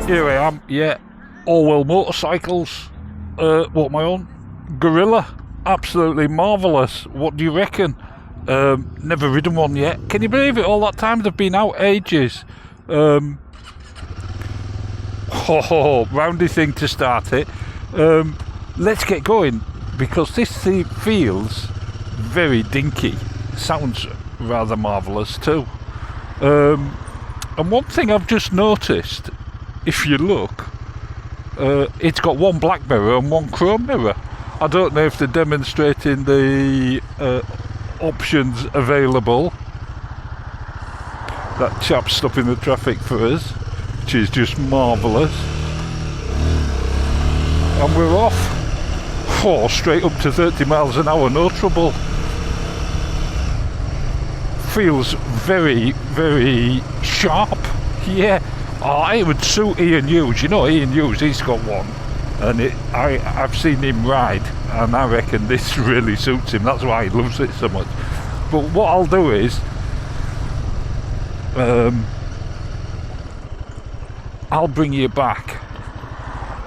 Here I am, yeah, Orwell Motorcycles, what am I on? Guerrilla, absolutely marvellous. What do you reckon? Never ridden one yet. Can you believe it? All that time they've been out ages. Roundy thing to start it. Let's get going, because this thing feels very dinky. Sounds rather marvellous too. And one thing I've just noticed, if you look, it's got one black mirror and one chrome mirror. I don't know if they're demonstrating the options available. That chap's stopping the traffic for us, which is just marvellous. And we're off. Straight up to 30 miles an hour, no trouble. Feels very, very sharp. Yeah, it would suit Ian Hughes. You know Ian Hughes, he's got one, and I've seen him ride, and I reckon this really suits him. That's why he loves it so much. But what I'll do is I'll bring you back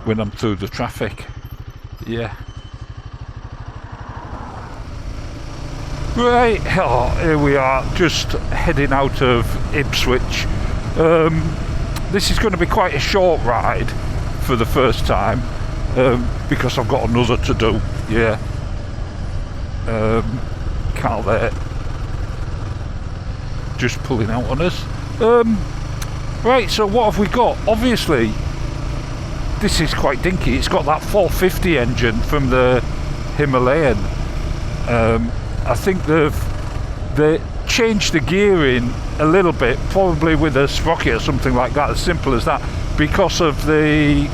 when I'm through the traffic. Yeah. Right, here we are, just heading out of Ipswich. This is going to be quite a short ride for the first time, because I've got another to do. Yeah. Can't let it. Just pulling out on us. Right, so what have we got? Obviously, this is quite dinky. It's got that 450 engine from the Himalayan. I think they changed the gearing a little bit, probably with a sprocket or something like that, as simple as that, because of the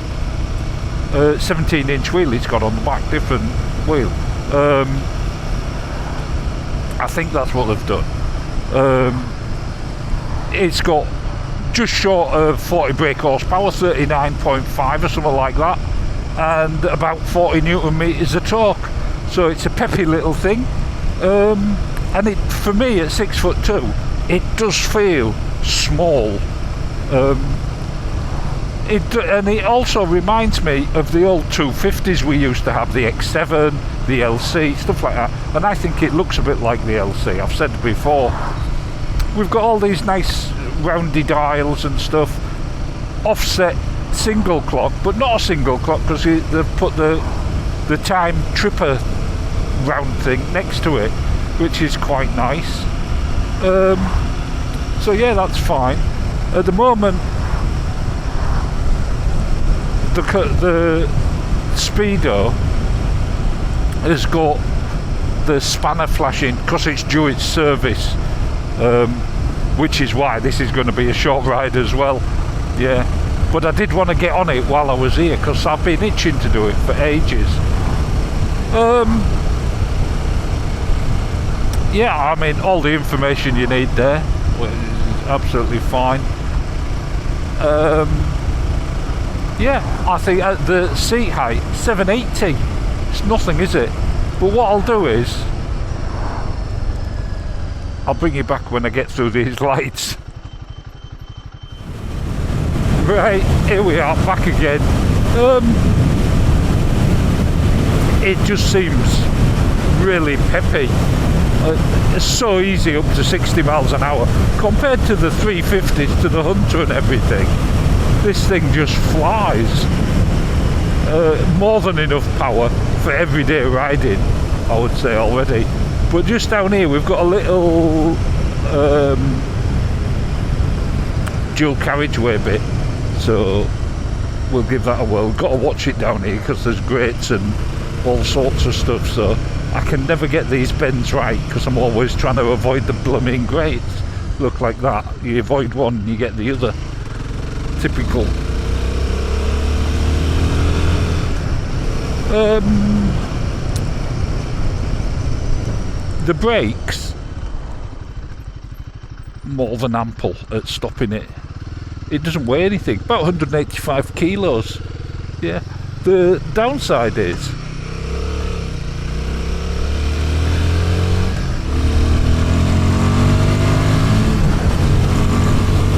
17-inch wheel it's got on the back, different wheel. I think that's what they've done. It's got just short of 40 brake horsepower, 39.5 or something like that, and about 40 newton meters of torque. So it's a peppy little thing. And it, for me at 6'2", it does feel small. And it also reminds me of the old 250s we used to have, the X7, the LC, stuff like that. And I think it looks a bit like the LC. I've said before. We've got all these nice roundy dials and stuff. Offset single clock, but not a single clock, because they've put the time tripper round thing next to it, which is quite nice. So yeah, that's fine. At the moment, the speedo has got the spanner flashing because it's due its service, which is why this is going to be a short ride as well. Yeah, but I did want to get on it while I was here, because I've been itching to do it for ages. Yeah, I mean, all the information you need there is absolutely fine. Yeah, I think the seat height, 780. It's nothing, is it? But what I'll do is, I'll bring you back when I get through these lights. Right, here we are, back again. It just seems really peppy. It's so easy up to 60 miles an hour compared to the 350s, to the Hunter and everything. This thing just flies. More than enough power for everyday riding, I would say already. But just down here we've got a little dual carriageway bit, so we'll give that a whirl. Got to watch it down here because there's grates and all sorts of stuff, so I can never get these bends right because I'm always trying to avoid the blooming grates. Look like that, you avoid one and you get the other. Typical. The brakes, more than ample at stopping it. It doesn't weigh anything, about 185 kilos. Yeah. The downside is,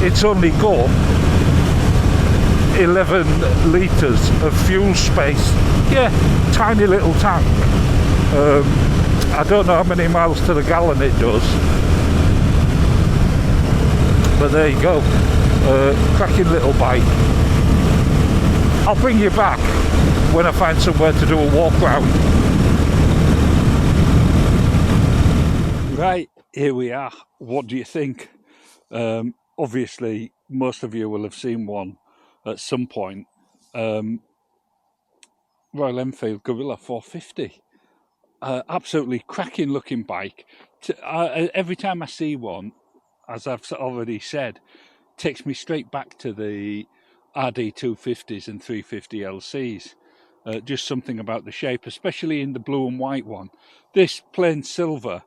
it's only got 11 litres of fuel space. Yeah, tiny little tank. I don't know how many miles to the gallon it does, but there you go. Cracking little bike. I'll bring you back when I find somewhere to do a walk round. Right, here we are. What do you think? Obviously, most of you will have seen one at some point. Royal Enfield Guerrilla 450. Absolutely cracking looking bike. Every time I see one, as I've already said, takes me straight back to the RD 250s and 350 LCs. Just something about the shape, especially in the blue and white one. This plain silver,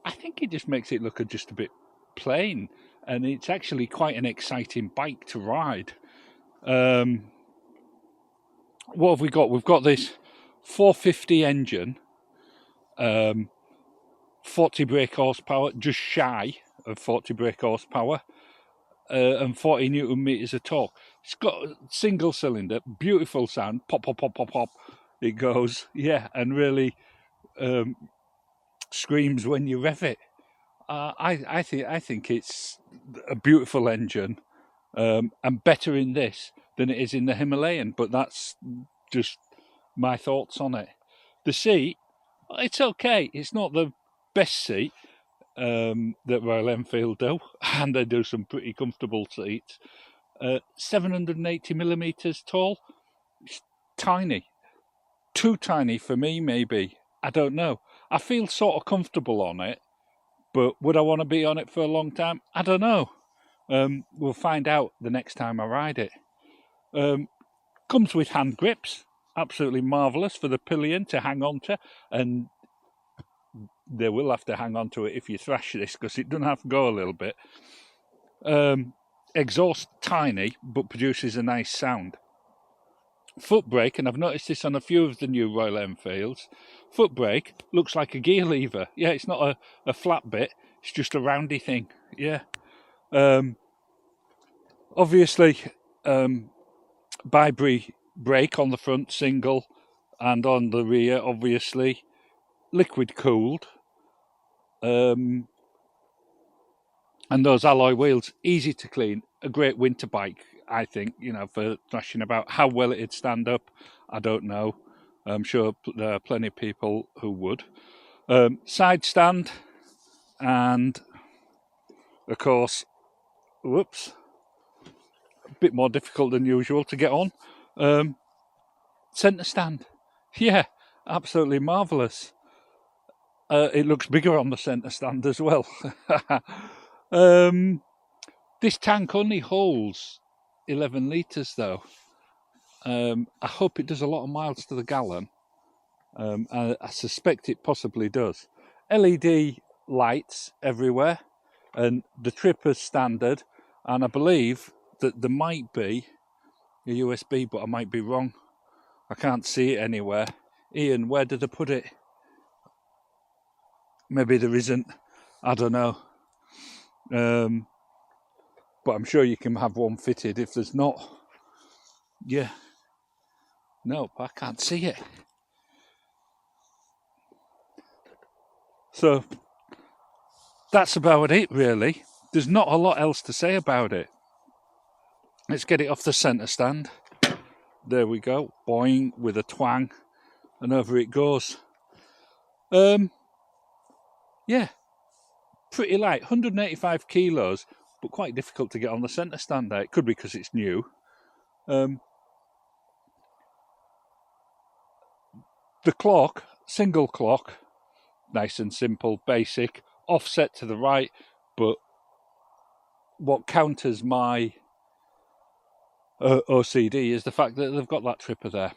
I think it just makes it look just a bit plain, and it's actually quite an exciting bike to ride. What have we got? We've got this 450 engine, 40 brake horsepower, just shy of 40 brake horsepower, and 40 newton meters of torque. It's got a single cylinder, beautiful sound, pop, pop, pop, pop, pop, it goes, yeah, and really screams when you rev it. I think it's a beautiful engine, and better in this than it is in the Himalayan, but that's just my thoughts on it. The seat, it's okay. It's not the best seat that Royal Enfield do, and they do some pretty comfortable seats. 780 millimeters tall. It's tiny. Too tiny for me, maybe. I don't know. I feel sort of comfortable on it, but would I want to be on it for a long time? I don't know. We'll find out the next time I ride it. Comes with hand grips. Absolutely marvellous for the pillion to hang on to, and they will have to hang on to it if you thrash this, because it doesn't have to go a little bit. Exhaust tiny, but produces a nice sound. Foot brake, and I've noticed this on a few of the new Royal Enfields, foot brake looks like a gear lever. Yeah, it's not a flat bit, it's just a roundy thing. Yeah. Obviously, BARCHI brake on the front, single, and on the rear, obviously, liquid cooled. And those alloy wheels, easy to clean, a great winter bike, I think, you know, for thrashing about. How well it'd stand up, I don't know. I'm sure there are plenty of people who would. Side stand, and of course, whoops, a bit more difficult than usual to get on. Centre stand, yeah, absolutely marvellous. It looks bigger on the centre stand as well. This tank only holds 11 litres though. I hope it does a lot of miles to the gallon. I suspect it possibly does. LED lights everywhere, and the trip is standard, and I believe that there might be a USB, but I might be wrong. I can't see it anywhere. Ian, where did they put it? Maybe there isn't, I don't know. But I'm sure you can have one fitted if there's not. Yeah. No, I can't see it. So that's about it, really. There's not a lot else to say about it. Let's get it off the centre stand. There we go. Boing, with a twang, and over it goes. Yeah, pretty light, 185 kilos, but quite difficult to get on the centre stand there. It could be because it's new. The clock, single clock, nice and simple, basic, offset to the right, but what counters my OCD is the fact that they've got that tripper there.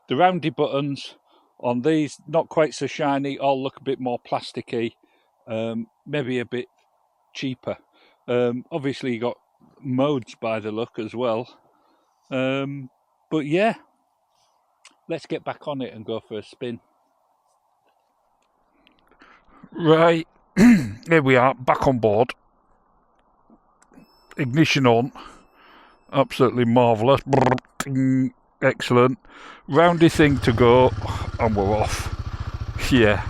The roundy buttons on these, not quite so shiny, all look a bit more plasticky, maybe a bit cheaper. Obviously you got modes by the look as well. But yeah, let's get back on it and go for a spin. Right, here we are, back on board. Ignition on. Absolutely marvellous. Excellent. Roundy thing to go, and we're off. Yeah.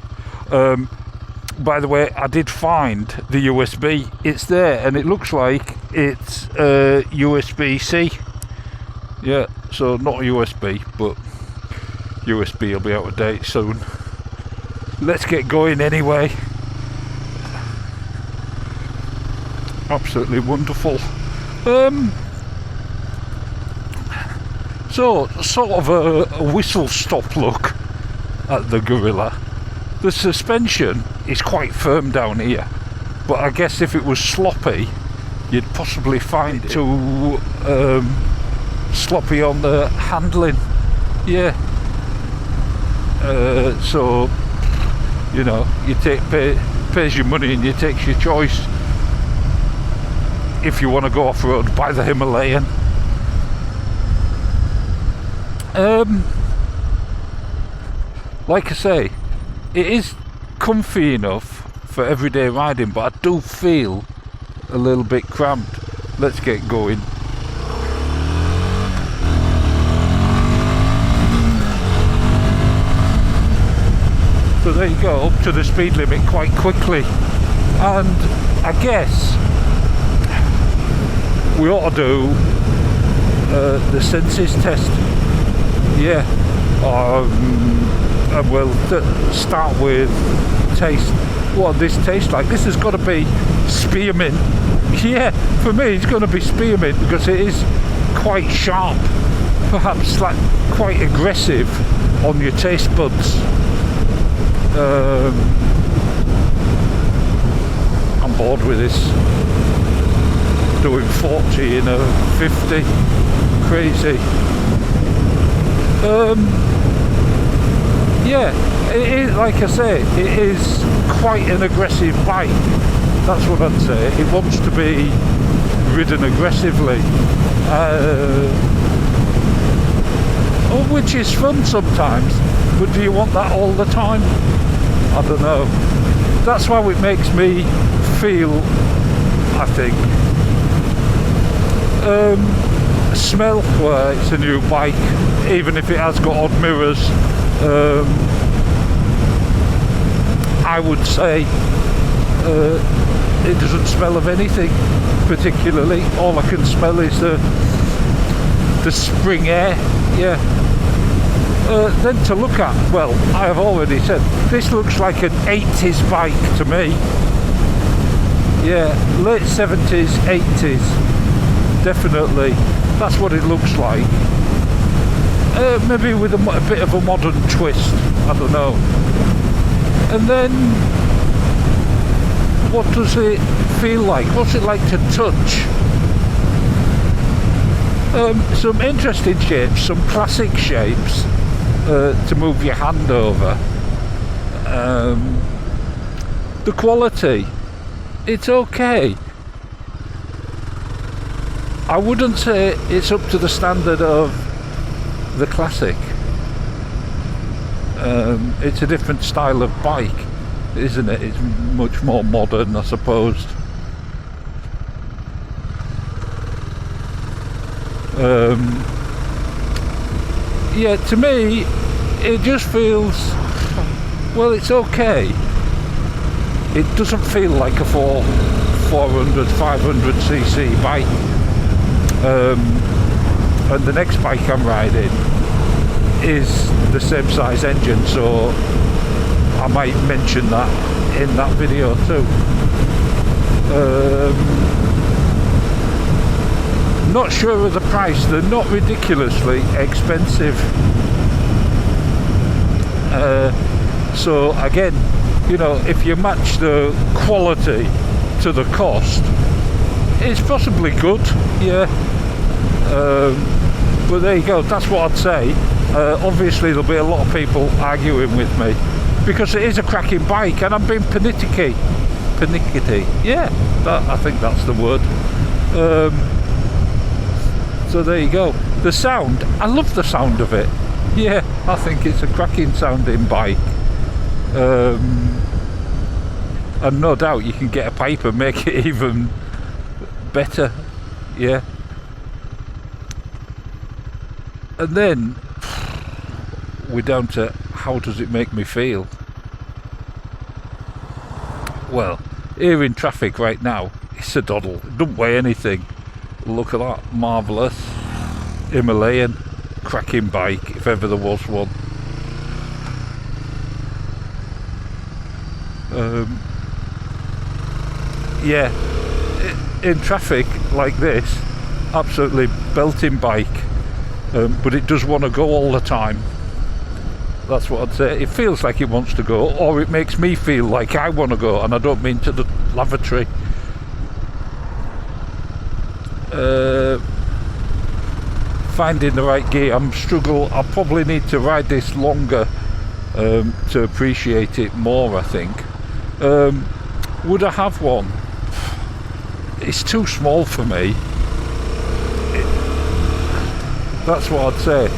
By the way, I did find the USB. It's there, and it looks like it's USB-C. Yeah, so not USB, but USB will be out of date soon. Let's get going anyway. Absolutely wonderful. So, sort of a whistle-stop look at the Guerrilla. The suspension is quite firm down here, but I guess if it was sloppy, you'd possibly find it too sloppy on the handling. Yeah. So, you know, you pays your money and you take your choice. If you want to go off-road, buy the Himalayan. Like I say, it is comfy enough for everyday riding, but I do feel a little bit cramped. Let's get going. So there you go, up to the speed limit quite quickly. And I guess we ought to do the senses test. Yeah. And we'll start with taste. What does this taste like? This has got to be spearmint. Yeah, for me it's going to be spearmint because it is quite sharp, perhaps like quite aggressive on your taste buds. I'm bored with this. Doing 40 in a 50. Crazy. Yeah, it is, like I say, it is quite an aggressive bike. That's what I'd say. It wants to be ridden aggressively. Which is fun sometimes, but do you want that all the time? I don't know. That's how it makes me feel, I think. Smell, well, it's a new bike, even if it has got odd mirrors. I would say it doesn't smell of anything particularly. All I can smell is the spring air. Yeah. Then to look at, well, I have already said this looks like an 80s bike to me. Yeah, late 70s, 80s, definitely. That's what it looks like. Maybe with a bit of a modern twist, I don't know. And then, what does it feel like? What's it like to touch? Some interesting shapes, some classic shapes to move your hand over. The quality, it's okay. I wouldn't say it's up to the standard of the classic. It's a different style of bike, isn't it? It's much more modern, I suppose. Yeah, to me it just feels, well, it's okay. It doesn't feel like a 400, 500cc bike. And the next bike I'm riding is the same size engine, so I might mention that in that video too. Not sure of the price. They're not ridiculously expensive. So again, you know, if you match the quality to the cost, it's possibly good. Yeah. But there you go, that's what I'd say. Obviously there'll be a lot of people arguing with me because it is a cracking bike and I'm being pernickety. Yeah, I think that's the word. So there you go. The sound, I love the sound of it. Yeah, I think it's a cracking sounding bike. And no doubt you can get a pipe and make it even better. Yeah. And then we're down to how does it make me feel? Well, here in traffic right now, it's a doddle. It doesn't weigh anything. Look at that, marvellous. Himalayan, cracking bike, if ever there was one. Yeah, in traffic like this, absolutely belting bike, but it does want to go all the time. That's what I'd say. It feels like it wants to go, or it makes me feel like I want to go, and I don't mean to the lavatory. Finding the right gear, I'm struggling. I'll probably need to ride this longer to appreciate it more, I think. Would I have one? It's too small for me. That's what I'd say.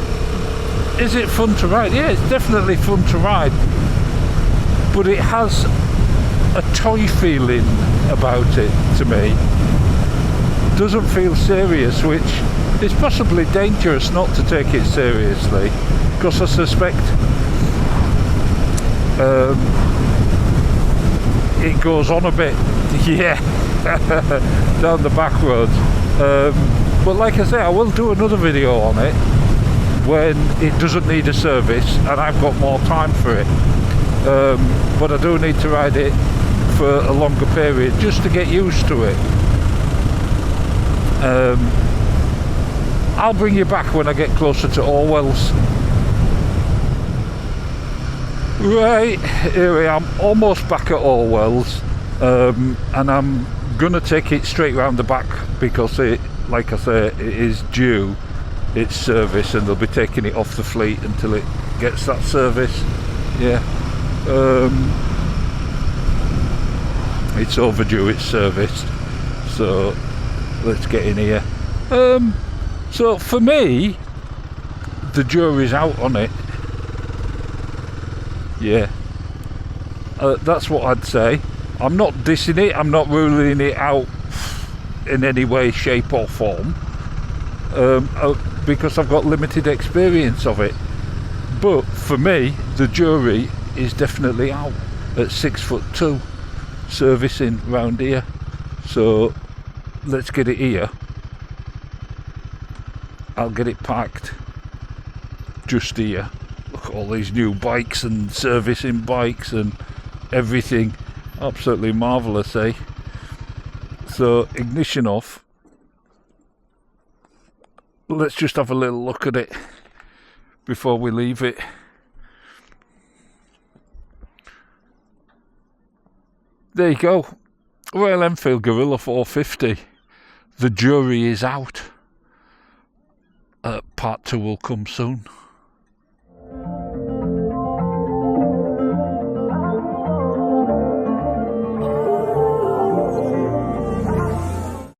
Is it fun to ride? Yeah, it's definitely fun to ride, but it has a toy feeling about it to me. Doesn't feel serious, which is possibly dangerous not to take it seriously, because I suspect it goes on a bit, yeah, down the back roads. But like I say, I will do another video on it when it doesn't need a service and I've got more time for it. But I do need to ride it for a longer period just to get used to it. I'll bring you back when I get closer to Orwell's. Right, here I am, almost back at Orwell's, and I'm gonna take it straight round the back because it, like I say, it is due its service, and they'll be taking it off the fleet until it gets that service. Yeah, it's overdue, it's serviced, so let's get in here. So for me, the jury's out on it. Yeah, that's what I'd say. I'm not dissing it, I'm not ruling it out in any way, shape or form, because I've got limited experience of it. But for me, the jury is definitely out at 6'2", servicing round here. So let's get it here. I'll get it parked just here. Look at all these new bikes and servicing bikes and everything. Absolutely marvellous, eh? So ignition off. Let's just have a little look at it before we leave it. There you go. Royal Enfield Guerrilla 450. The jury is out. Part 2 will come soon.